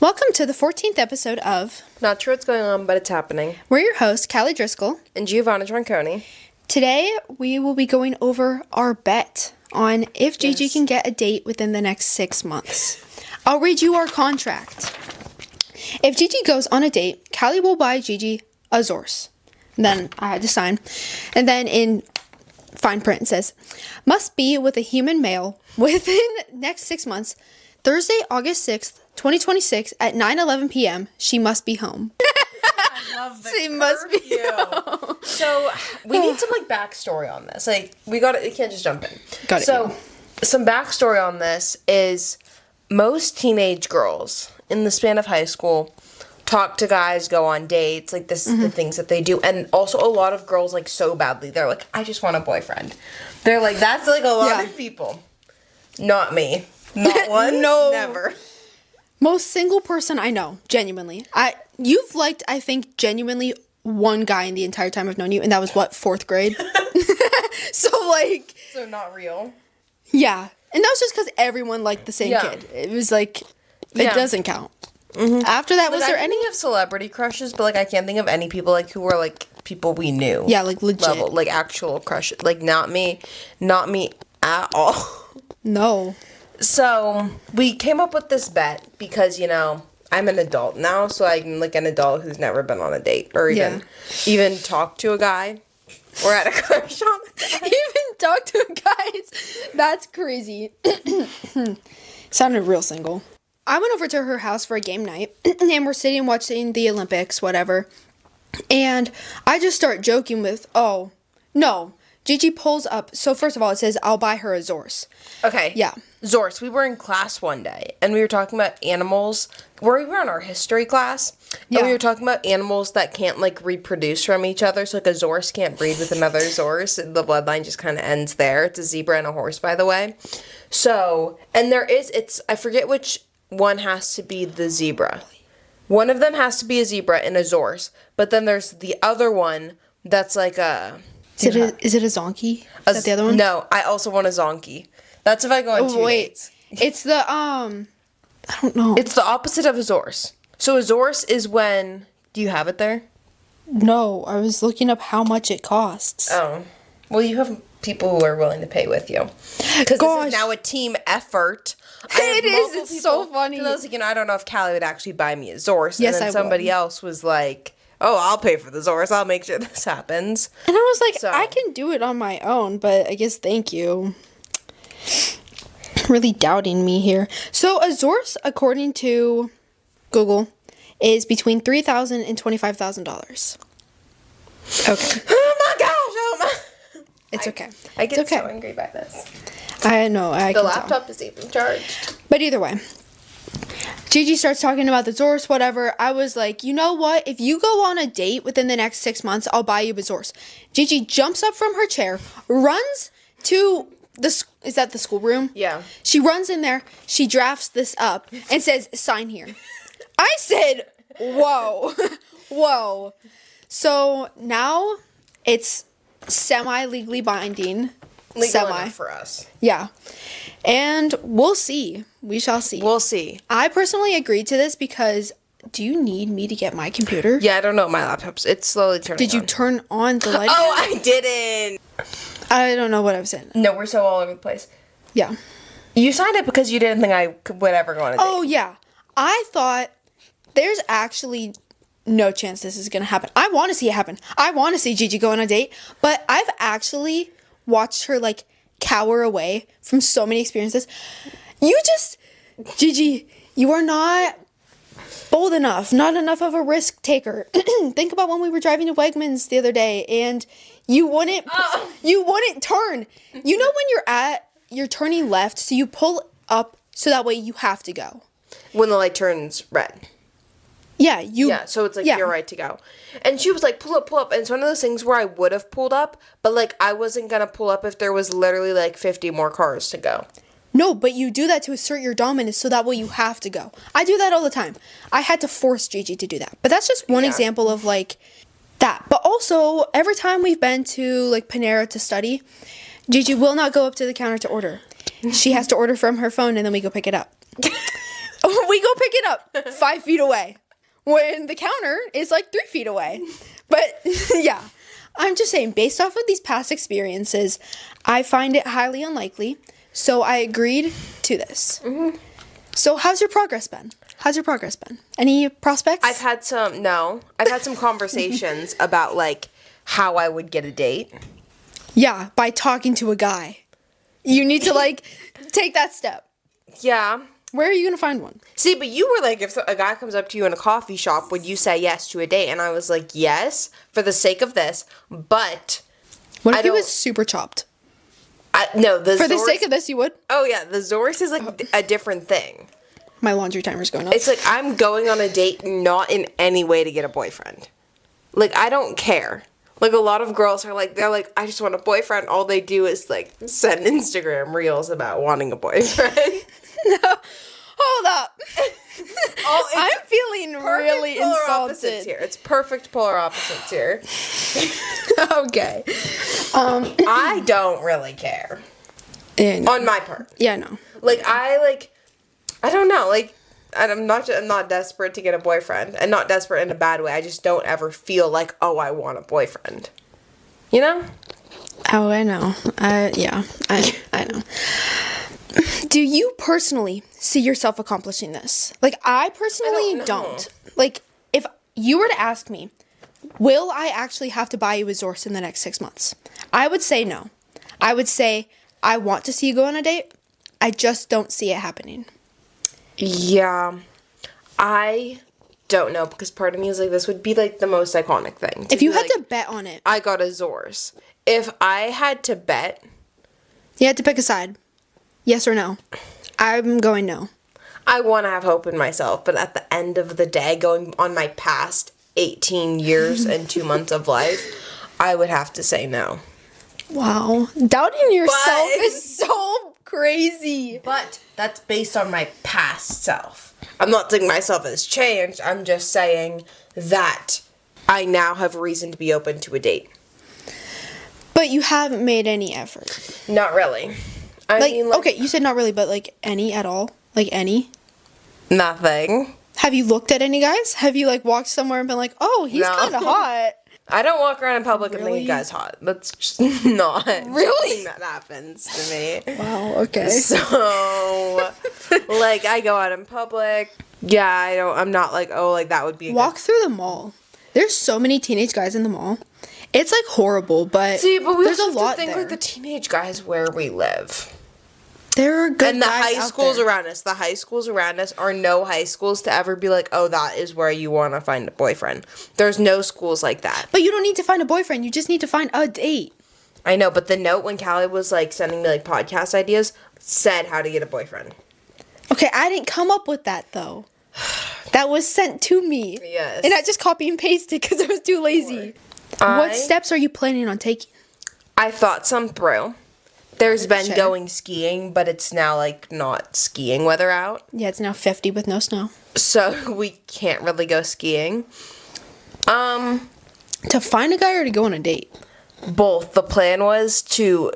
Welcome to the 14th episode of Not sure what's going on, but it's happening. We're your hosts, Callie Driscoll. And Giovanna Tronconi. Today, we will be going over our bet on if Gigi can get a date within the next 6 months. I'll read you our contract. If Gigi goes on a date, Callie will buy Gigi a Zorse. Then I had to sign. And then in fine print it says, must be with a human male within next 6 months, Thursday, August 6th, 2026 at 9:11 p.m. She must be home. I love that. She must be home. So we need some backstory on this. We can't just jump in. Got it. So some backstory on this is most teenage girls in the span of high school talk to guys, go on dates. This is the things that they do. And also a lot of girls so badly. They're like, I just want a boyfriend. They're like, that's a lot of people. Not me. Not one. No. Never. Most single person I know, genuinely. You've liked, I think, genuinely one guy in the entire time I've known you, and that was, what, 4th grade? So not real. Yeah. And that was just because everyone liked the same kid. It was it doesn't count. Mm-hmm. After that, was there any? I think of celebrity crushes, but I can't think of any people who were people we knew. Yeah, legit. Level, actual crushes. Not me at all. No. So we came up with this bet because I'm an adult now, so I'm an adult who's never been on a date or even talked to a guy or had a crush on. Even talked to a guy. That's crazy. Sounded real single. I went over to her house for a game night, and we're sitting watching the Olympics, whatever. And I just start joking with, oh, no. Gigi pulls up. So first of all, it says, I'll buy her a Zorse. Okay. Yeah. Zorse. We were in class one day, and we were talking about animals. We were in our history class, and we were talking about animals that can't, reproduce from each other. So, a Zorse can't breed with another Zorse. The bloodline just kind of ends there. It's a zebra and a horse, by the way. So, and I forget which one has to be the zebra. One of them has to be a zebra and a Zorse, but then there's the other one that's a... Is it a zonkey? Is that the other one? No, I also want a zonkey. That's if I go on two dates. It's the, I don't know. It's the opposite of a Zorse. So a Zorse is when... Do you have it there? No, I was looking up how much it costs. Oh. Well, you have people who are willing to pay with you. Because this is now a team effort. It is. It's so funny. I was I don't know if Callie would actually buy me a Zorse. Yes, and then somebody else was like... Oh, I'll pay for the Zorse. I'll make sure this happens. And I was like, I can do it on my own, but I guess thank you. Really doubting me here. So a Zorse, according to Google, is between $3,000 and $25,000. Okay. Oh my gosh! Oh my! It's okay. I get so angry by this. I know. The laptop is even charged. But either way. Gigi starts talking about the Zorse, whatever. I was like, you know what? If you go on a date within the next 6 months, I'll buy you a Zorse. Gigi jumps up from her chair, runs to is that the schoolroom? Yeah. She runs in there, she drafts this up, and says, sign here. I said, whoa. Whoa. So now it's semi-legally binding. Legal enough for us. Yeah. And we'll see. We shall see. We'll see. I personally agreed to this because do you need me to get my computer? Yeah, I don't know. My laptop's it's slowly turning Did you turn on the light? Oh, I didn't. I don't know what I was saying. No, we're so all over the place. Yeah. You signed it because you didn't think I would ever go on a date. Oh, yeah. I thought there's actually no chance this is going to happen. I want to see it happen. I want to see Gigi go on a date, but I've actually watched her cower away from so many experiences. Gigi, you are not bold enough, not enough of a risk taker. Think about when we were driving to Wegmans the other day and you wouldn't turn. You know when you're turning left, so you pull up so that way you have to go. When the light turns red. Yeah, so it's you're right to go. And she was like, pull up. And it's one of those things where I would have pulled up, but I wasn't going to pull up if there was literally 50 more cars to go. No, but you do that to assert your dominance so that way you have to go. I do that all the time. I had to force Gigi to do that. But that's just one example of that. But also, every time we've been to Panera to study, Gigi will not go up to the counter to order. She has to order from her phone and then we go pick it up. We go pick it up 5 feet away when the counter is like 3 feet away. But yeah, I'm just saying, based off of these past experiences, I find it highly unlikely. So I agreed to this. Mm-hmm. So how's your progress been? Any prospects? I've had some conversations about like how I would get a date. Yeah, by talking to a guy. You need to like take that step. Yeah. Where are you going to find one? See, but you were like, if a guy comes up to you in a coffee shop, would you say yes to a date? And I was like, yes, for the sake of this, but... What if he was super chopped? No, For the sake of this, you would? Oh, yeah, the Zorse is like a different thing. My laundry timer's going off. It's like, I'm going on a date not in any way to get a boyfriend. Like, I don't care. Like, a lot of girls are like, they're like, I just want a boyfriend. All they do is, like, send Instagram reels about wanting a boyfriend. No. Hold up. I'm feeling really insulted here. It's perfect polar opposites here. Okay. I don't really care. Yeah, no. On my part. Yeah, no. Like, I don't know. Like, I'm not desperate to get a boyfriend. And not desperate in a bad way. I just don't ever feel like, oh, I want a boyfriend. You know? Oh, I know. Yeah, I know. Do you personally see yourself accomplishing this? Like, I personally don't. Like, if you were to ask me, will I actually have to buy you a Zorse in the next 6 months? I would say no. I would say, I want to see you go on a date. I just don't see it happening. Yeah. I don't know, because part of me is like, this would be, like, the most iconic thing. If you had to bet on it. I got a Zorse. If I had to bet. You had to pick a side. Yes or no? I'm going no. I want to have hope in myself, but at the end of the day, going on my past 18 years and 2 months of life, I would have to say no. Wow. Doubting yourself is so crazy. But that's based on my past self. I'm not saying myself has changed. I'm just saying that I now have reason to be open to a date. But you haven't made any effort. Not really. I mean, okay, you said not really, but like any at all? Like any? Nothing. Have you looked at any guys? Have you like walked somewhere and been like, oh, he's kind of hot? I don't walk around in public and think a guy's hot. That's just not really that happens to me. Wow, okay. So, like, I go out in public. Yeah, I'm not like, oh, like that would be walk through the mall. There's so many teenage guys in the mall. It's like horrible, but there's a lot to think there. like the teenage guys where we live. There are good and the guys high schools around us. The high schools around us are no high schools to ever be like, oh, that is where you want to find a boyfriend. There's no schools like that. But you don't need to find a boyfriend. You just need to find a date. I know, but the note when Callie was like sending me like podcast ideas said how to get a boyfriend. Okay, I didn't come up with that though. That was sent to me. Yes. And I just copy and pasted because I was too lazy. What steps are you planning on taking? I thought some through. There's been going skiing, but it's now, like, not skiing weather out. Yeah, it's now 50 with no snow. So we can't really go skiing. To find a guy or to go on a date? Both. The plan was to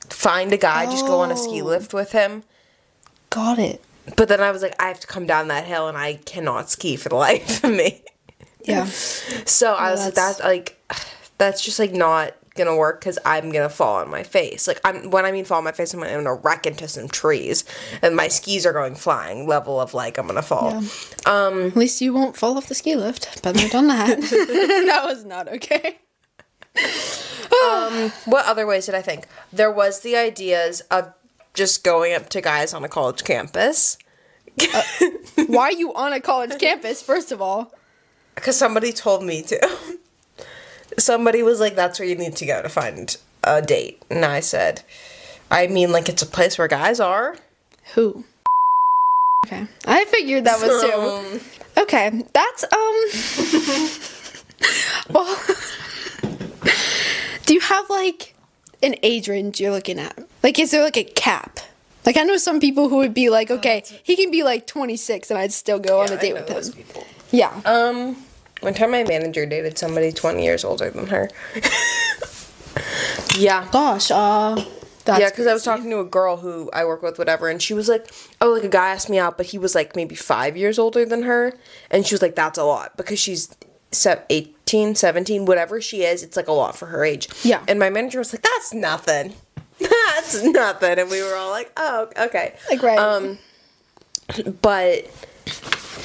find a guy, just go on a ski lift with him. Got it. But then I was like, I have to come down that hill, and I cannot ski for the life of me. Yeah. So I was like, that's just, like, not gonna work because I'm gonna fall on my face. Like, when I mean fall on my face, I'm gonna wreck into some trees and my skis are going flying level of like I'm gonna fall. Yeah. At least you won't fall off the ski lift. Been there, done that. That was not okay. What other ways did I think? There was the ideas of just going up to guys on a college campus. Why are you on a college campus, first of all? Because somebody told me to. Somebody was like, that's where you need to go to find a date. And I said, I mean, like, it's a place where guys are. Who? Okay. I figured that was too. Okay. That's, well, do you have, like, an age range you're looking at? Like, is there, like, a cap? Like, I know some people who would be like, okay, he can be, like, 26 and I'd still go on a date with him. People. Yeah. One time my manager dated somebody 20 years older than her. Yeah. Gosh, Yeah, because I was talking to a girl who I work with, whatever, and she was like, oh, like, a guy asked me out, but he was, like, maybe 5 years older than her, and she was like, that's a lot, because she's 18, 17, whatever she is, it's, like, a lot for her age. Yeah. And my manager was like, that's nothing. That's nothing. And we were all like, oh, okay. Like, right. But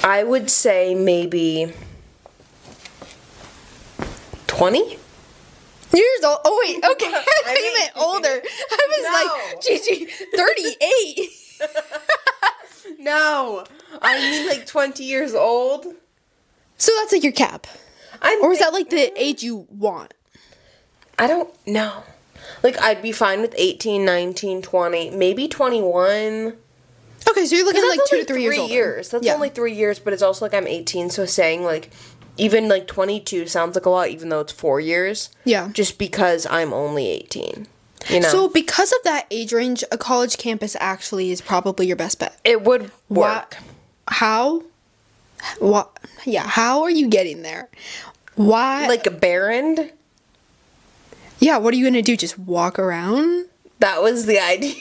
I would say maybe 20? Years old. Oh, wait. Okay. I thought you meant older. I was like, Gigi, 38. No. I mean, like, 20 years old. So that's like your cap. Or is that like the age you want? I don't know. Like, I'd be fine with 18, 19, 20, maybe 21. Okay, so you're looking at like 2 to 3 years older. That's only 3 years, but it's also like I'm 18, so saying like even like 22 sounds like a lot, even though it's 4 years. Yeah. Just because I'm only 18. You know? So because of that age range, a college campus actually is probably your best bet. It would work. How? What? Yeah, how are you getting there? Why? Like a barren? Yeah, what are you going to do? Just walk around? That was the idea.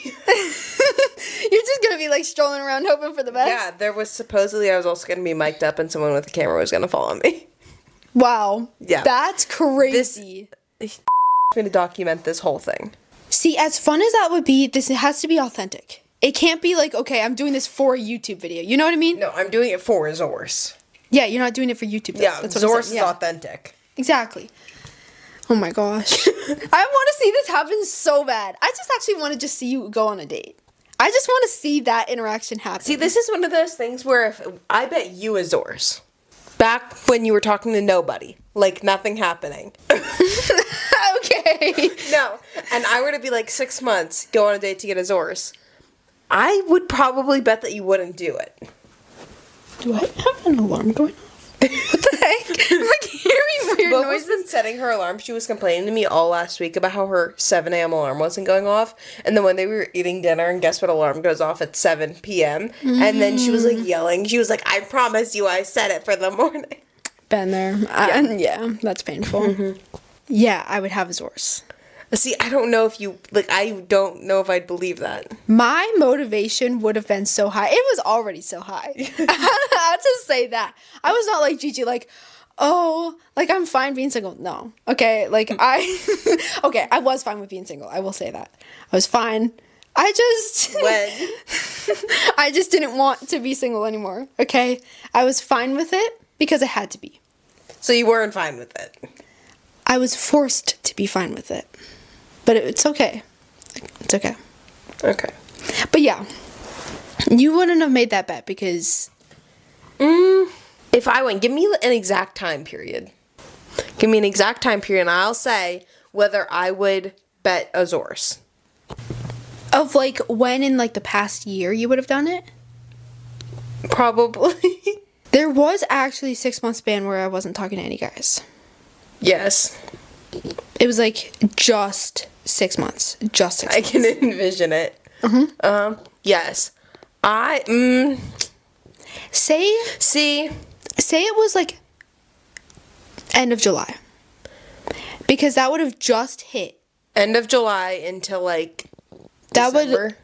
You're just going to be like strolling around hoping for the best? Yeah, there was supposedly I was also going to be mic'd up and someone with a camera was going to follow me. Wow. Yeah. That's crazy. I'm going to document this whole thing. See, as fun as that would be, it has to be authentic. It can't be like, okay, I'm doing this for a YouTube video. You know what I mean? No, I'm doing it for Zorse. Yeah, you're not doing it for YouTube. Yeah, that's what Zorse is authentic. Exactly. Oh my gosh. I want to see this happen so bad. I just actually want to just see you go on a date. I just want to see that interaction happen. See, this is one of those things where if I bet you a Zorse. Back when you were talking to nobody. Like nothing happening. Okay. No. And I were to be like 6 months, go on a date to get a Zorse. I would probably bet that you wouldn't do it. Do I have an alarm going off? What the heck? I'm like hearing weird Bob noises. was been setting her alarm. She was complaining to me all last week about how her 7 a.m. alarm wasn't going off. And then one day we were eating dinner, and guess what alarm goes off at 7 p.m.? And then she was like yelling. She was like, I promise you I set it for the morning. Been there. Yeah, that's painful. Mm-hmm. Yeah, I would have a Zorse. See, I don't know if you, like, I don't know if I'd believe that. My motivation would have been so high. It was already so high. I'll just say that. I was not like Gigi, like, oh, like, I'm fine being single. No. Okay, like, okay, I was fine with being single. I will say that. I was fine. I just didn't want to be single anymore, okay? I was fine with it because I had to be. So you weren't fine with it? I was forced to be fine with it. But it's okay. It's okay. Okay. But yeah, you wouldn't have made that bet because... If I went, give me an exact time period. Give me an exact time period, and I'll say whether I would bet a Zorse. Of, like, when in, like, the past year you would have done it? Probably. There was actually a 6-month span where I wasn't talking to any guys. Yes. It was, like, just 6 months. Just 6 months. I can envision it. Yes. Say it was, like, end of July. Because that would have just hit. End of July until, like, that December?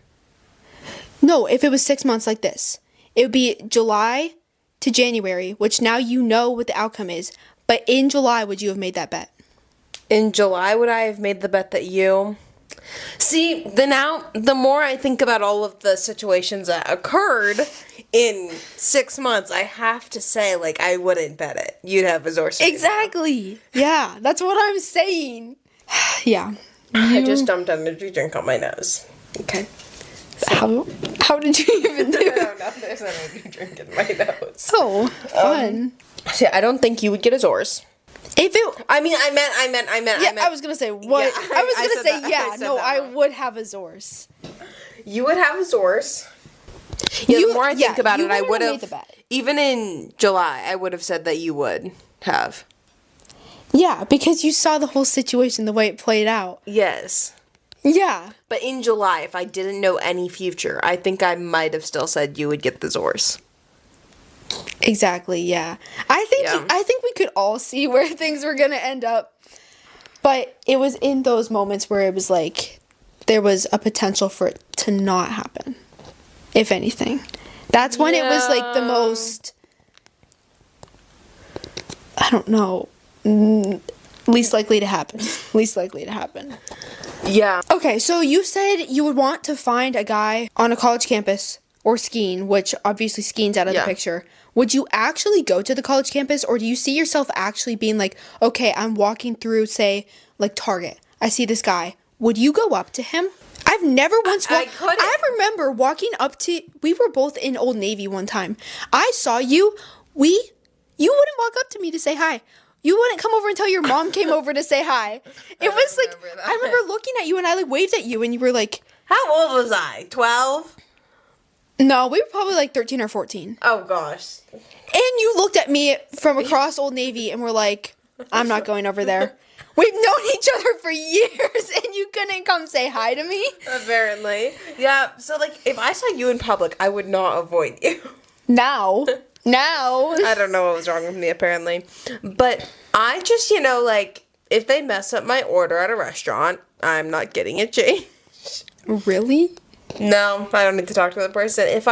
No, if it was 6 months like this. It would be July to January, which now you know what the outcome is. But in July, would you have made that bet? In July, would I have made the bet that you... See, the more I think about all of the situations that occurred in 6 months, I have to say, like, I wouldn't bet it. You'd have a Zorse. Exactly. Yeah, that's what I'm saying. Yeah. I just dumped energy drink on my nose. Okay. How did you even do it? No, there's energy drink in my nose. Oh, fun. See, I don't think you would get a Zorse. If it... I mean, I meant. Yeah, I was going to say, what? Yeah, I was going to say, that. yeah, no, I wrong. would have a Zorse. You would have a Zorse. Yeah, the more I think about it, I would have... Even in July, I would have said that you would have. Yeah, because you saw the whole situation, the way it played out. Yes. Yeah. But in July, if I didn't know any future, I think I might have still said you would get the Zorse. Exactly, yeah. I think we could all see where things were going to end up. But it was in those moments where it was like, there was a potential for it to not happen, if anything. That's when it was like the most, I don't know, least likely to happen. Least likely to happen. Yeah. Okay, so you said you would want to find a guy on a college campus or skiing, which obviously skiing's out of the picture. Would you actually go to the college campus, or do you see yourself actually being like, okay, I'm walking through, say, like Target. I see this guy. Would you go up to him? I've never once walked. I remember walking up to, we were both in Old Navy one time. I saw you. You wouldn't walk up to me to say hi. You wouldn't come over until your mom came over to say hi. It was like, I remember looking at you and I like waved at you and you were like. How old was I? 12? No, we were probably like 13 or 14. Oh, gosh. And you looked at me from across Old Navy and were like, I'm not going over there. We've known each other for years and you couldn't come say hi to me? Apparently. Yeah, so like, if I saw you in public, I would not avoid you. Now. I don't know what was wrong with me, apparently. But I just, like, if they mess up my order at a restaurant, I'm not getting it changed. Really? No, I don't need to talk to the person. If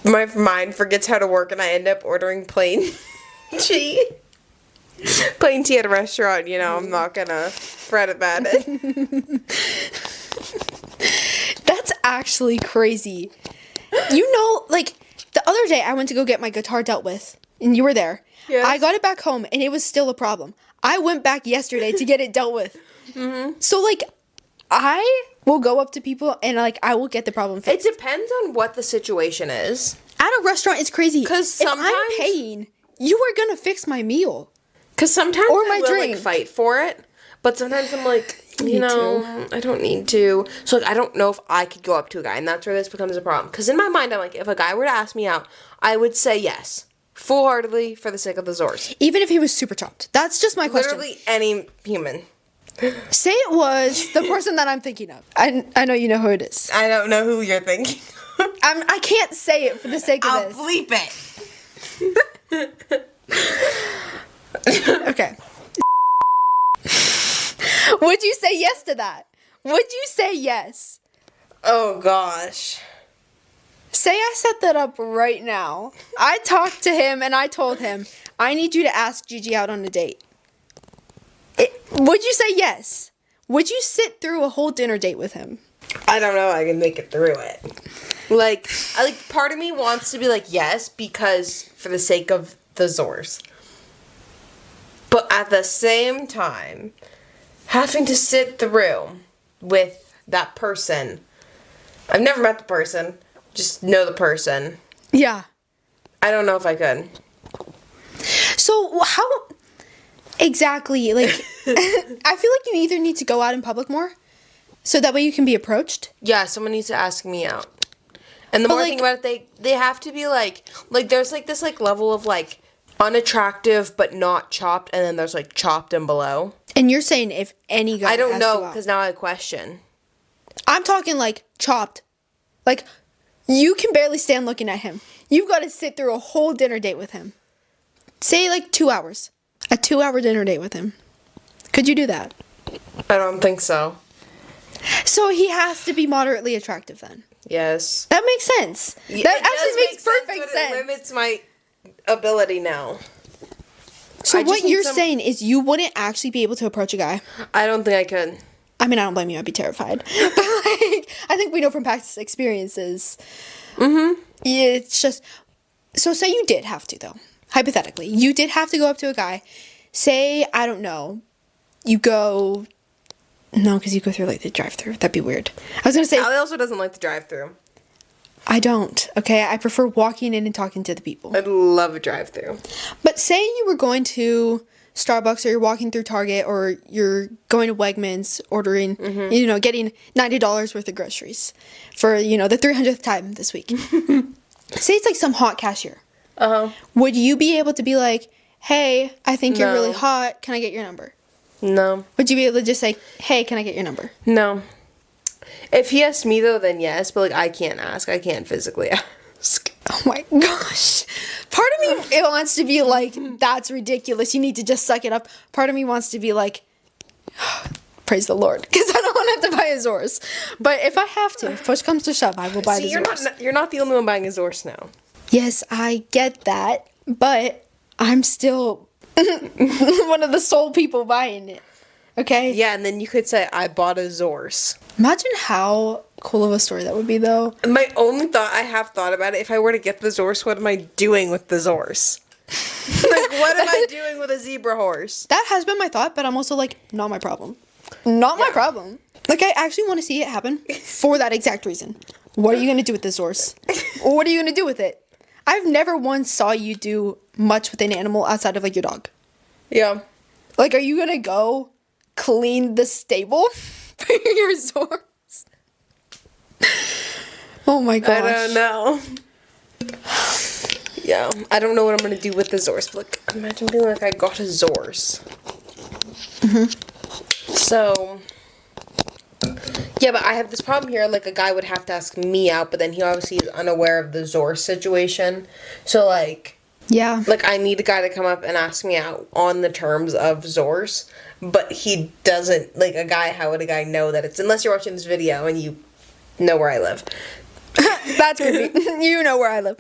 my mind forgets how to work and I end up ordering plain tea at a restaurant, I'm not gonna fret about it. That's actually crazy. Like, the other day I went to go get my guitar dealt with, and you were there. Yes. I got it back home, and it was still a problem. I went back yesterday to get it dealt with. Mm-hmm. So, like, I will go up to people, and, like, I will get the problem fixed. It depends on what the situation is. At a restaurant, it's crazy. Because sometimes, if I'm paying, you are going to fix my meal. Because sometimes I will, like, fight for it. But sometimes I'm like, I don't need to. So, like, I don't know if I could go up to a guy. And that's where this becomes a problem. Because in my mind, I'm like, if a guy were to ask me out, I would say yes. Full-heartedly for the sake of the Zors. Even if he was super chopped. That's just my question. Literally any human. Say it was the person that I'm thinking of. I know you know who it is. I don't know who you're thinking of. I can't say it for the sake of this. I'll bleep it. Okay. Would you say yes to that? Would you say yes? Oh, gosh. Say I set that up right now. I talked to him and I told him, I need you to ask Gigi out on a date. Would you say yes? Would you sit through a whole dinner date with him? I don't know. I can make it through it. Like, part of me wants to be like, yes, because for the sake of the Zors. But at the same time, having to sit through with that person. I've never met the person. Just know the person. Yeah. I don't know if I could. So how exactly, like, I feel like you either need to go out in public more, so that way you can be approached. Yeah, someone needs to ask me out. And the more I think about it, they have to be like there's like this like level of like unattractive but not chopped, and then there's like chopped and below. And you're saying if any guy I don't know, because now I question. I'm talking like chopped. Like, you can barely stand looking at him. You've got to sit through a whole dinner date with him. Say like 2 hours. A 2-hour dinner date with him. Could you do that? I don't think so. So he has to be moderately attractive then? Yes. That makes sense. Yeah, that actually makes perfect sense. It limits my ability now. So what you're saying is you wouldn't actually be able to approach a guy? I don't think I could. I mean, I don't blame you. I'd be terrified. But like, I think we know from past experiences. Mm-hmm. Yeah, it's just... So say you did have to, though. Hypothetically. You did have to go up to a guy. Say, I don't know, you go... No, because you go through, like, the drive-thru. That'd be weird. I was going to say... Ali also doesn't like the drive-thru. I don't, okay? I prefer walking in and talking to the people. I'd love a drive-thru. But say you were going to Starbucks, or you're walking through Target, or you're going to Wegmans, ordering, getting $90 worth of groceries for, the 300th time this week. Say it's like some hot cashier. Uh-huh. Would you be able to be like, hey, I think you're really hot. Can I get your number? No. Would you be able to just say, hey, can I get your number? No. If he asked me, though, then yes. But, I can't ask. I can't physically ask. Oh, my gosh. Part of me wants to be like, that's ridiculous. You need to just suck it up. Part of me wants to be like, praise the Lord, because I don't want to have to buy a Zorse. But if I have to, if push comes to shove, I will buy the Zorse. You're not the only one buying a Zorse now. Yes, I get that, but I'm still one of the sole people buying it. Okay? Yeah, and then you could say, I bought a Zorse. Imagine how cool of a story that would be, though. My only thought, I have thought about it, if I were to get the Zorse, what am I doing with the Zorse? Like, what am I doing with a zebra horse? That has been my thought, but I'm also like, not my problem. Not my problem. Like, I actually want to see it happen for that exact reason. What are you going to do with this horse? What are you going to do with it? I've never once saw you do much with an animal outside of, like, your dog. Yeah. Like, are you going to go clean the stable for your Zorse? Oh my gosh. I don't know. Yeah, I don't know what I'm going to do with the Zorse. Like, imagine being like, I got a Zorse. So, yeah, but I have this problem here. Like, a guy would have to ask me out, but then he obviously is unaware of the Zorse situation. So, like, yeah. Like, I need a guy to come up and ask me out on the terms of Zorse, but he doesn't, like, how would a guy know that it's, unless you're watching this video and you know where I live. That's creepy. You know where I live.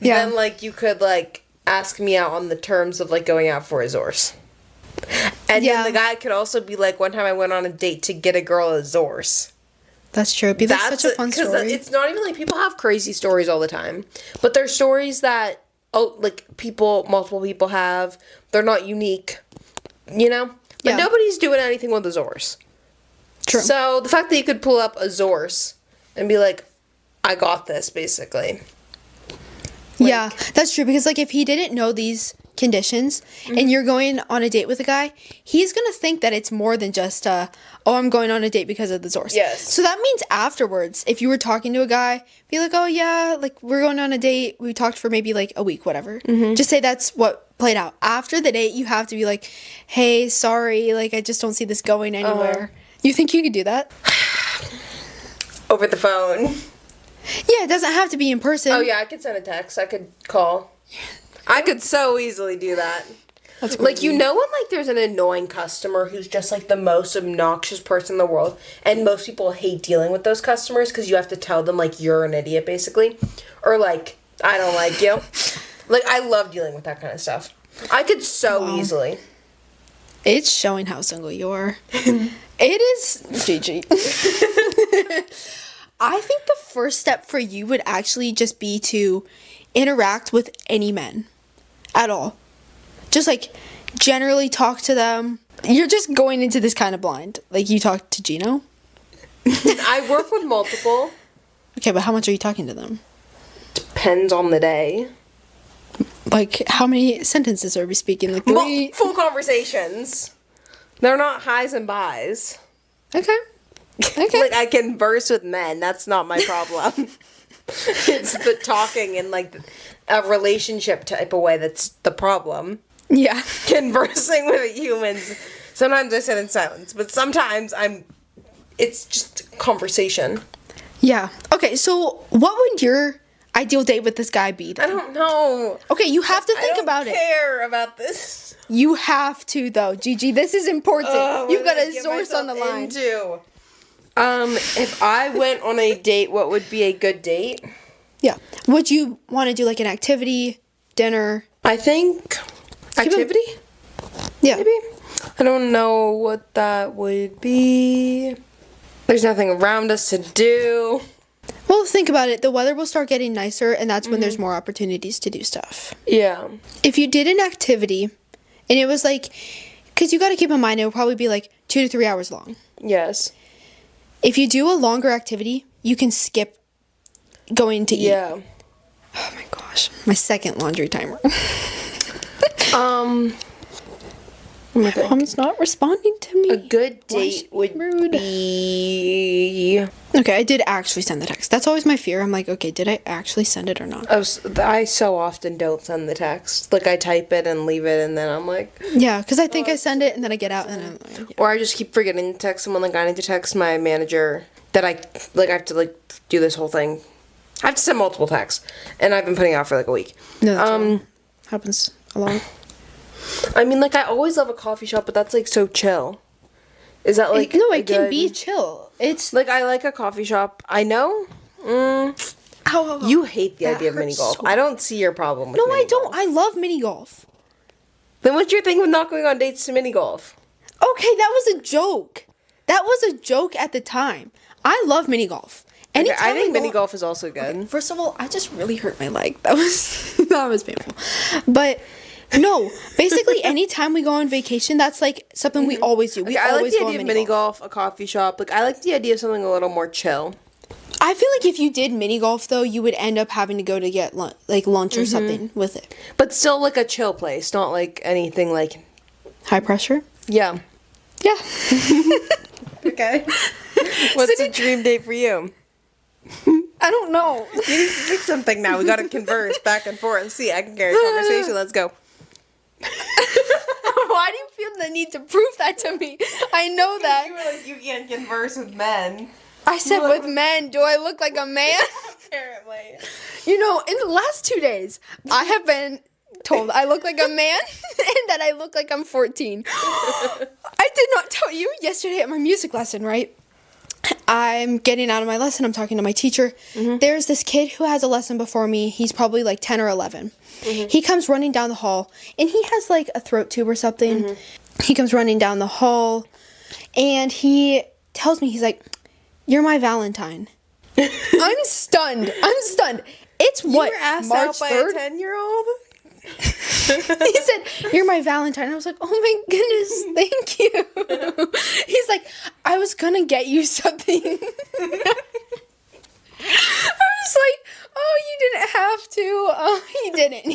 Yeah. Then, like, you could, like, ask me out on the terms of, like, going out for a Zorse. And then the guy could also be like, one time I went on a date to get a girl a Zorse. That's true. It'd be like such a fun story. Because it's not even like, people have crazy stories all the time. But there's stories that, multiple people have. They're not unique, you know? But nobody's doing anything with a Zorse. True. So, the fact that you could pull up a Zorse and be like, I got this, basically. Yeah, that's true. Because, like, if he didn't know these conditions and you're going on a date with a guy, he's going to think that it's more than just, I'm going on a date because of the Zorse. Yes. So that means afterwards, if you were talking to a guy, be like, oh, yeah, like, we're going on a date. We talked for maybe, like, a week, whatever. Just say that's what played out. After the date, you have to be like, hey, sorry, like, I just don't see this going anywhere. You think you could do that? Over the phone. Yeah, it doesn't have to be in person. Oh, yeah, I could send a text. I could call. I could so easily do that. That's crazy. Like, you know when, like, there's an annoying customer who's just, like, the most obnoxious person in the world, and most people hate dealing with those customers because you have to tell them, like, you're an idiot, basically. Or, like, I don't like you. Like, I love dealing with that kind of stuff. I could so easily. It's showing how single you are. It is, Gigi. I think the first step for you would actually just be to interact with any men at all. Just, like, generally talk to them. You're just going into this kind of blind. Like, you talk to Gino. I work with multiple. Okay, but how much are you talking to them? Depends on the day. Like, how many sentences are we speaking? Like, 3? Full conversations. They're not highs and buys. Okay. Okay. Like, I converse with men. That's not my problem. It's the talking in, like, a relationship type of way that's the problem. Yeah. Conversing with humans. Sometimes I sit in silence, but sometimes it's just conversation. Yeah. Okay, so what would your ideal date with this guy be then? I don't know. Okay, you have to think about I it. don't care about this. You have to, though, Gigi. This is important. You've got a source on the line. If I went on a date, what would be a good date? Yeah. Would you want to do, like, an activity, dinner? I think activity? Yeah. Maybe? I don't know what that would be. There's nothing around us to do. Well, think about it. The weather will start getting nicer, and that's when there's more opportunities to do stuff. Yeah. If you did an activity, and it was, like, because you got to keep in mind, it will probably be, like, 2 to 3 hours long. Yes. If you do a longer activity, you can skip going to eat. Yeah. Oh my gosh. My second laundry timer. My mom's not responding to me. A good date would be... Okay, I did actually send the text. That's always my fear. I'm like, okay, did I actually send it or not? I so often don't send the text. Like, I type it and leave it, and then I'm like... Yeah, because I think I send it, and then I get out, and I'm like... Yeah. Or I just keep forgetting to text someone. Like, I need to text my manager that I have to, like, do this whole thing. I have to send multiple texts, and I've been putting it out for, like, a week. No, that's happens a lot. I mean, like, I always love a coffee shop, but that's, like, so chill. Is that like no, a it can good- be chill. It's like I like a coffee shop. I know. ow. You hate the That idea of mini hurts golf. so I don't see your problem with No, mini I don't. golf. I love mini golf. Then what's your thing with not going on dates to mini golf? Okay, that was a joke. That was a joke at the time. I love mini golf. Okay, Anytime I think we go- mini golf is also good. First of all, I just really hurt my leg. That was that was painful. But no, basically anytime we go on vacation, that's like something we always do. We I like always the go on idea of mini golf, a coffee shop. Like I like the idea of something a little more chill. I feel like if you did mini golf though, you would end up having to go to get lunch or something with it. But still like a chill place, not like anything like High pressure? yeah. Yeah. Okay. What's a dream date for you? I don't know. You need to pick something now. We gotta converse back and forth. See, I can carry a conversation. Let's go. Why do you feel the need to prove that to me? I know that. You were like, you can't converse with men. I said with men, do I look like a man? Apparently. You know, in the last 2 days, I have been told I look like a man and that I look like I'm 14. I did not tell you yesterday at my music lesson, right? I'm getting out of my lesson. I'm talking to my teacher. There's this kid who has a lesson before me. He's probably like 10 or 11. He comes running down the hall, and he has like a throat tube or something. He comes running down the hall, and he tells me, he's like, "You're my Valentine." I'm stunned. It's what, You were asked March out by 3rd? a 10-year-old? He said, "You're my Valentine." I was like, "Oh my goodness, thank you." He's like, "I was gonna get you something." I was like, "Oh, you didn't have to." Oh, he didn't.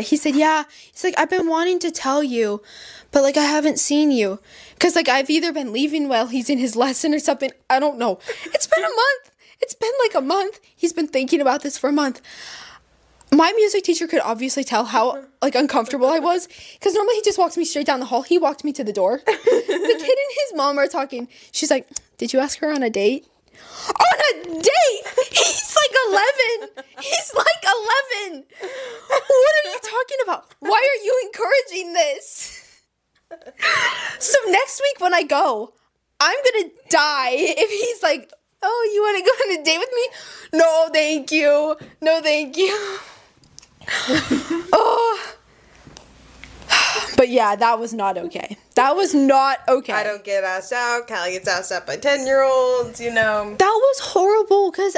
He said, "Yeah." He's like, "I've been wanting to tell you, but like I haven't seen you, cause like I've either been leaving while he's in his lesson or something. I don't know. It's been a month. It's been like a month. He's been thinking about this for a month." My music teacher could obviously tell how like uncomfortable I was, because normally he just walks me straight down the hall. He walked me to the door. The kid and his mom are talking. She's like, "Did you ask her on a date?" On a date? He's like 11. He's like 11. What are you talking about? Why are you encouraging this? So next week when I go, I'm gonna die if he's like, "Oh, you want to go on a date with me?" No, thank you. No, thank you. Oh. But yeah, that was not okay. That was not okay. I don't get asked out. Callie gets asked out by 10-year-olds, you know. That was horrible, because,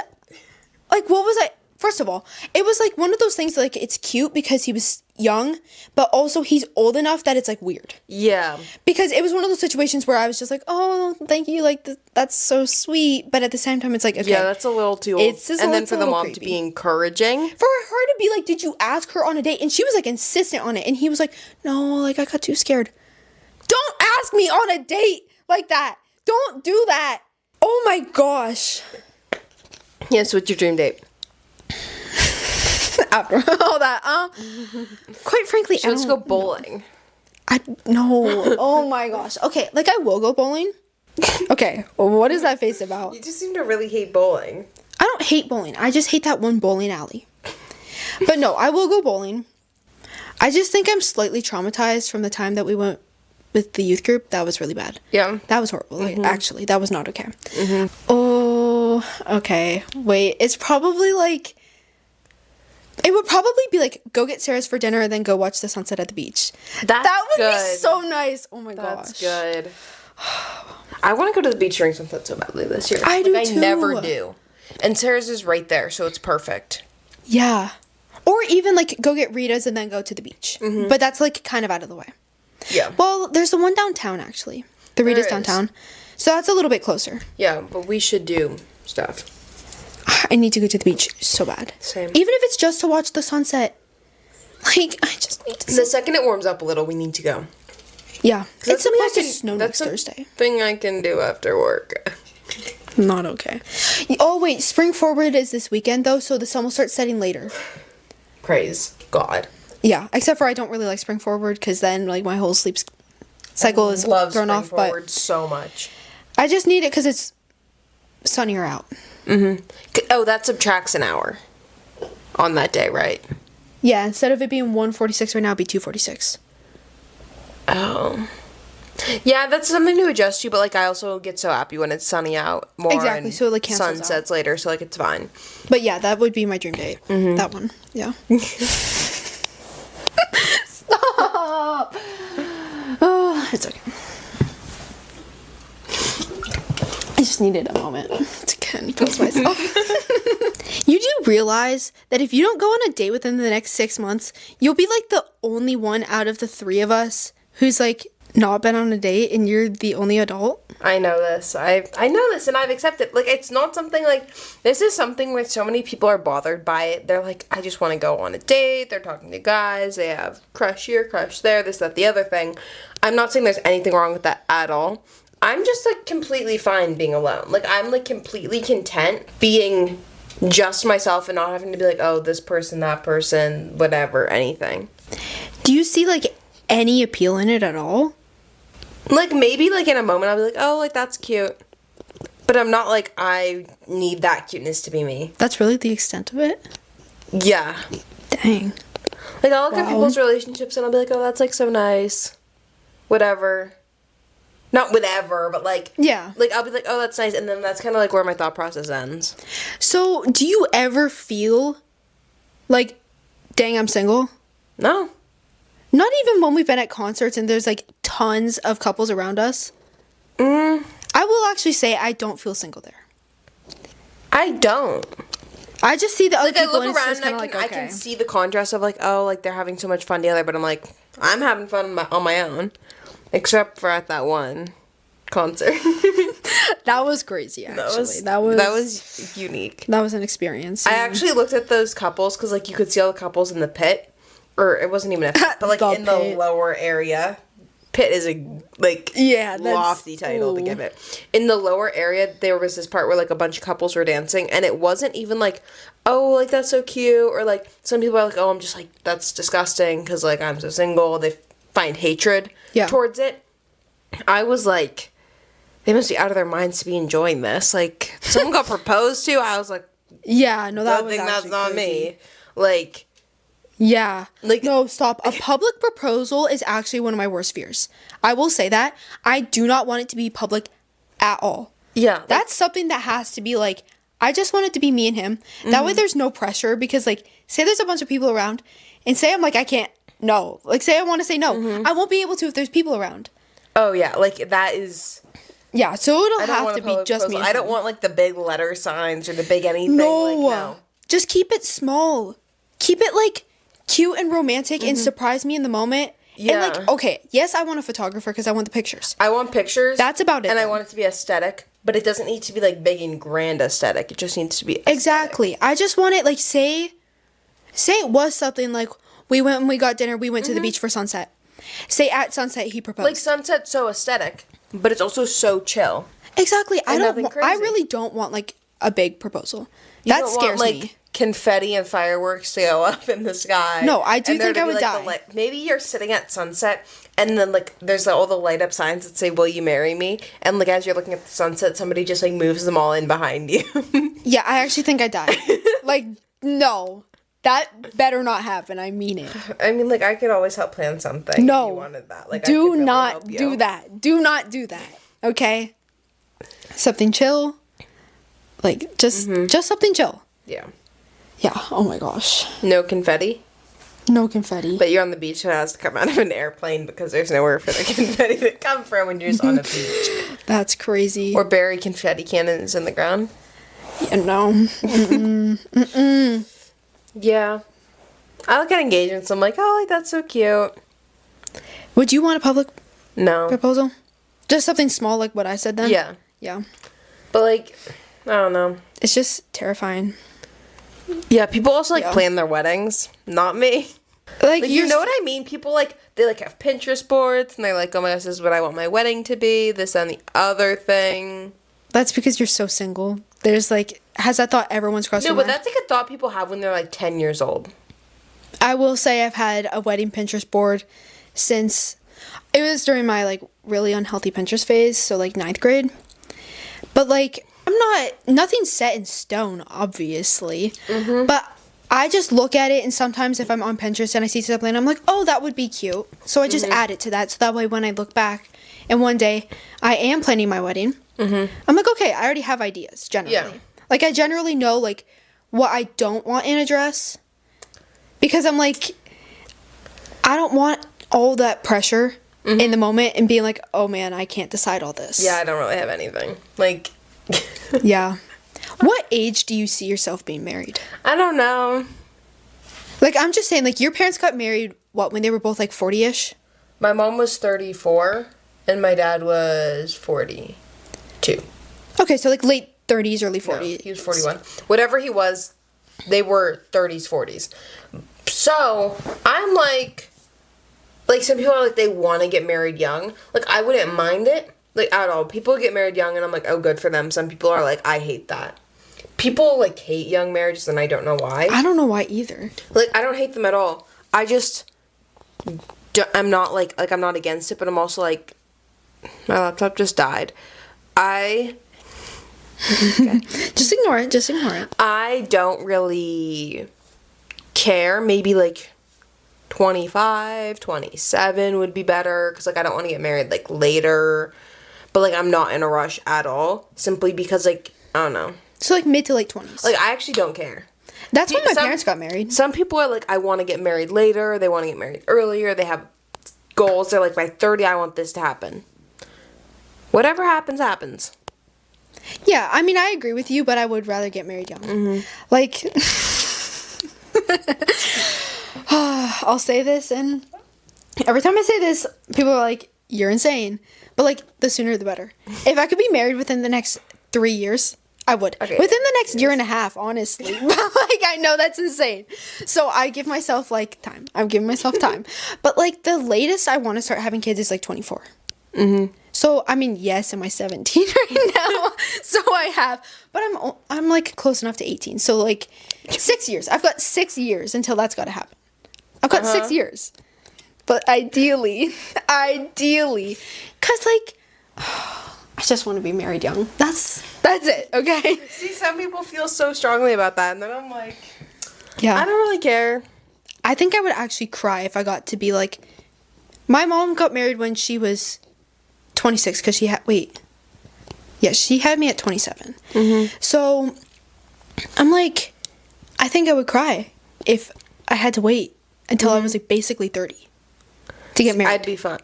like, what was I... First of all, it was, like, one of those things, like, it's cute because he was young, but also he's old enough that it's, like, weird. Yeah. Because it was one of those situations where I was just like, "Oh, thank you, like, that's so sweet," but at the same time, it's like, okay. Yeah, that's a little too old. It's just and then it's for a the little mom to creepy. be encouraging. For her to be like, "Did you ask her on a date?" And she was, like, insistent on it, and he was like, "No, like, I got too scared." Don't ask me on a date like that. Don't do that. Oh, my gosh. Yes, what's your dream date? After all that, quite frankly, I Let's go don't bowling. no. Oh my gosh. Okay, like I will go bowling. Okay, well, what is that face about? You just seem to really hate bowling. I don't hate bowling. I just hate that one bowling alley. But no, I will go bowling. I just think I'm slightly traumatized from the time that we went with the youth group. That was really bad. Yeah. That was horrible. Like, actually, that was not okay. Oh, okay. Wait, it's probably like... It would probably be like, go get Sarah's for dinner and then go watch the sunset at the beach. That would be so nice. Oh my gosh. That's good. I want to go to the beach during sunset so badly this year. I do I too. never do. And Sarah's is right there, so it's perfect. Yeah. Or even like go get Rita's and then go to the beach. But that's like kind of out of the way. Yeah. Well, there's the one downtown actually. The Rita's is. downtown. So that's a little bit closer. Yeah, but we should do stuff. I need to go to the beach so bad. Same. Even if it's just to watch the sunset. Like, I just need to The second it warms up a little, we need to go. Yeah. It's something I supposed to can- snow that's next a Thursday. Thing I can do after work. Not okay. Oh, wait. Spring Forward is this weekend, though, so the sun will start setting later. Praise God. Yeah. Except for I don't really like Spring Forward, because then, like, my whole sleep cycle is Love thrown Spring off. Forward But so much. I just need it because it's sunnier out. Oh, that subtracts an hour on that day, right? Yeah. Instead of it being 1:46 right now, it'd be 2:46. Oh. Yeah, that's something to adjust to, but, like, I also get so happy when it's sunny out more. Exactly, and so it, like, cancels sun sets later, so, like, it's fine. But yeah, that would be my dream date. That one. Yeah. Stop! Oh, it's okay. I just needed a moment to compose myself. You do realize that if you don't go on a date within the next 6 months, you'll be like the only one out of the 3 of us who's like not been on a date and you're the only adult? I know this. I know this and I've accepted. Like, it's not something like, this is something where so many people are bothered by it. They're like, I just want to go on a date. They're talking to guys. They have crush here, crush there, this, that, the other thing. I'm not saying there's anything wrong with that at all. I'm just, like, completely fine being alone. Like, I'm, like, completely content being just myself and not having to be like, oh, this person, that person, whatever, anything. Do you see, like, any appeal in it at all? Like, maybe, like, in a moment I'll be like, oh, like, that's cute. But I'm not like, I need that cuteness to be me. That's really the extent of it? Yeah. Dang. Like, I'll look at people's relationships and I'll be like, oh, that's, like, so nice. Whatever. Not whatever, but, like... Yeah. Like, I'll be like, oh, that's nice. And then that's kind of, like, where my thought process ends. So, do you ever feel like, dang, I'm single? No. Not even when we've been at concerts and there's, like, tons of couples around us? I will actually say I don't feel single there. I don't. I just see the other Like, I people look and it's around just and kind of I like, can okay. see the contrast of, like, oh, like, they're having so much fun together. But I'm like, I'm having fun on my own. Except for at that one concert. That was crazy, actually. That was unique. That was an experience. I actually looked at those couples because, like, you could see all the couples in the pit. Or it wasn't even a pit, but, like, in the lower area. Pit is a, like, lofty title to give it. In the lower area, there was this part where, like, a bunch of couples were dancing. And it wasn't even, like, oh, like, that's so cute. Or, like, some people are like, oh, I'm just, like, that's disgusting because, like, I'm so single. They find hatred towards it. I was like, they must be out of their minds to be enjoying this. Like, someone got proposed to. I was like, yeah, no, that was thing that's not crazy. me. Like, yeah. Like, no, stop. A public proposal is actually one of my worst fears. I will say that. I do not want it to be public at all. Yeah. That's something that has to be, like, I just want it to be me and him. That way there's no pressure because, like, say there's a bunch of people around and say I'm like, I can't, no. Like, say I want to say no. I won't be able to if there's people around. Oh, yeah. Like, that is... Yeah, so it'll have to be just me and him. I don't want, like, the big letter signs or the big anything. No. Like, no. Just keep it small. Keep it, like, cute and romantic and surprise me in the moment. Yeah. And, like, okay, yes, I want a photographer because I want the pictures. I want pictures. That's about it. And I though. want it to be aesthetic, but it doesn't need to be, like, big and grand aesthetic. It just needs to be aesthetic. Exactly. I just want it, like, say it was something like, we went and we got dinner, we went to the beach for sunset. Say at sunset he proposed. Like, sunset's so aesthetic, but it's also so chill. Exactly. I crazy. really don't want, like, a big proposal. That scares me. Confetti and fireworks to go up in the sky. No, I do think I would die. Maybe you're sitting at sunset, and then, like, there's all the light up signs that say, will you marry me? And, like, as you're looking at the sunset, somebody just, like, moves them all in behind you. Yeah, I actually think I'd die. Like, no. That better not happen. I mean it. I mean, like, I could always help plan something no, if you wanted that. Like, do I could really not help you. do that. Do not do that. Okay? Something chill. Like, just something chill. Yeah. Yeah. Oh my gosh. No confetti? No confetti. But you're on the beach and it has to come out of an airplane because there's nowhere for the confetti to come from when you're just on a beach. That's crazy. Or bury confetti cannons in the ground. Yeah, no. Yeah. I look at engagements, I'm like, oh, like, that's so cute. Would you want a public No. proposal? Just something small like what I said then? Yeah. Yeah. But, like, I don't know. It's just terrifying. Yeah, people also, like, plan their weddings. Not me. Like, you know what I mean? People, like, they, like, have Pinterest boards, and they're like, oh my gosh, this is what I want my wedding to be, this and the other thing. That's because you're so single. There's, like, has that thought everyone's crossed your mind? No, but that's, like, a thought people have when they're, like, 10 years old. I will say I've had a wedding Pinterest board since, it was during my, like, really unhealthy Pinterest phase, so, like, 9th grade. But, like, nothing's set in stone, obviously. But I just look at it, and sometimes if I'm on Pinterest and I see something, I'm like, oh, that would be cute. So I just add it to that. So that way when I look back and one day I am planning my wedding, I'm like, okay, I already have ideas generally. Yeah. Like, I generally know, like, what I don't want in a dress. Because I'm like, I don't want all that pressure in the moment and being like, oh man, I can't decide all this. Yeah, I don't really have anything. Like, yeah. What age do you see yourself being married? I don't know. Like, I'm just saying, like, your parents got married, what, when they were both, like, 40-ish? My mom was 34, and my dad was 42. Okay, so, like, late 30s, early 40s. No, he was 41. Whatever he was, they were 30s, 40s. So, I'm like, some people are like, they want to get married young. Like, I wouldn't mind it, like, at all. People get married young, and I'm like, oh, good for them. Some people are like, I hate that. People, like, hate young marriages, and I don't know why. I don't know why either. Like, I don't hate them at all. I just, I'm not, like, I'm not against it, but I'm also, like, my laptop just died. Okay. Just ignore it. Just ignore it. I don't really care. Maybe, like, 25, 27 would be better, because, like, I don't want to get married, like, later. But, like, I'm not in a rush at all, simply because, like, I don't know. So, like, mid to late 20s. Like, I actually don't care. That's when my parents got married. Some people are like, I want to get married later. They want to get married earlier. They have goals. They're like, by 30, I want this to happen. Whatever happens, happens. Yeah, I mean, I agree with you, but I would rather get married young. Like, I'll say this, and every time I say this, people are like, you're insane. But, like, the sooner the better. If I could be married within the next 3 years, I would. Okay. Within the next year and a half, honestly. Like, I know that's insane. So I give myself, like, time. I'm giving myself time. But, like, the latest I want to start having kids is, like, 24. So, I mean, yes, am I 17 right now? So I have. But I'm, like, close enough to 18. So, like, 6 years. I've got 6 years until that's got to happen. I've got 6 years. But ideally, because, like, I just want to be married young. That's it, okay? See, some people feel so strongly about that, and then I'm like, Yeah. I don't really care. I think I would actually cry if I got to be, like, my mom got married when she was 26, because she had me at 27. So, I'm like, I think I would cry if I had to wait until I was, like, basically 30 to get married. I'd be fine.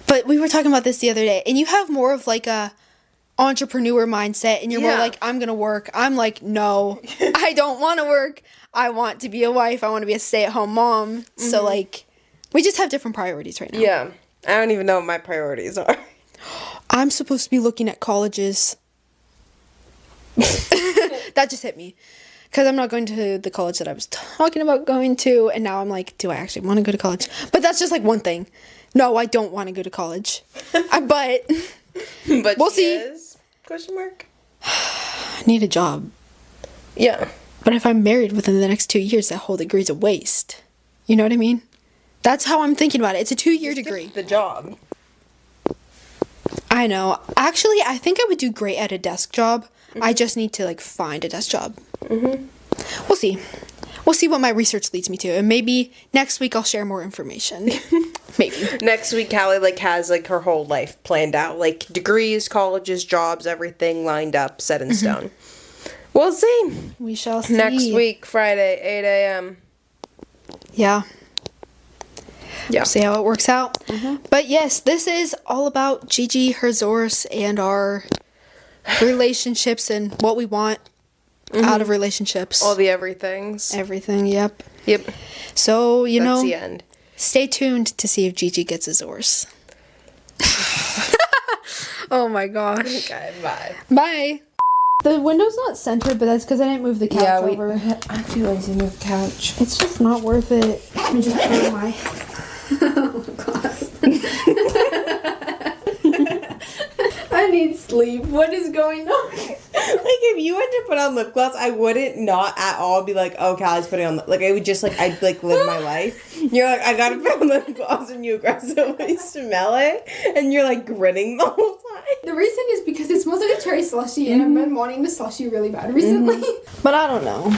But we were talking about this the other day, and you have more of, like, a entrepreneur mindset, and you're more like, I'm gonna work. I'm like, no, I don't want to work. I want to be a wife. I want to be a stay-at-home mom. So, like, we just have different priorities right now. Yeah. I don't even know what my priorities are. I'm supposed to be looking at colleges. That just hit me. Because I'm not going to the college that I was talking about going to, and now I'm like, do I actually want to go to college? But that's just, like, one thing. No, I don't want to go to college. But we'll see. Question mark. I need a job. Yeah. But if I'm married within the next 2 years, that whole degree's a waste. You know what I mean? That's how I'm thinking about it. It's a 2-year degree. The job. I know. Actually, I think I would do great at a desk job. I just need to, like, find a desk job. We'll see. We'll see what my research leads me to. And maybe next week I'll share more information. Maybe. Next week, Callie, like, has, like, her whole life planned out. Like, degrees, colleges, jobs, everything lined up, set in stone. We'll see. We shall see. Next week, Friday, 8 a.m. Yeah. Yeah. We'll see how it works out. But yes, this is all about Gigi, her Zorus, and our relationships and what we want out of relationships. All the everythings. Everything, yep. Yep. So, That's the end. Stay tuned to see if Gigi gets a Zorus. Oh my gosh. Okay, bye. Bye. The window's not centered, but that's because I didn't move the couch over. I feel lazy to move the couch. It's just not worth it. Let me just put my... Oh, God. I need sleep. What is going on? Like, if you had to put on lip gloss, I wouldn't not at all be like, oh, Callie's putting on like, I would just, like, I'd, like, live my life. You're like, I gotta put on lip gloss, and you aggressively smell it, and you're, like, grinning the whole time. The reason is because it smells like a cherry slushie, and I've been wanting the slushie really bad recently. But I don't know.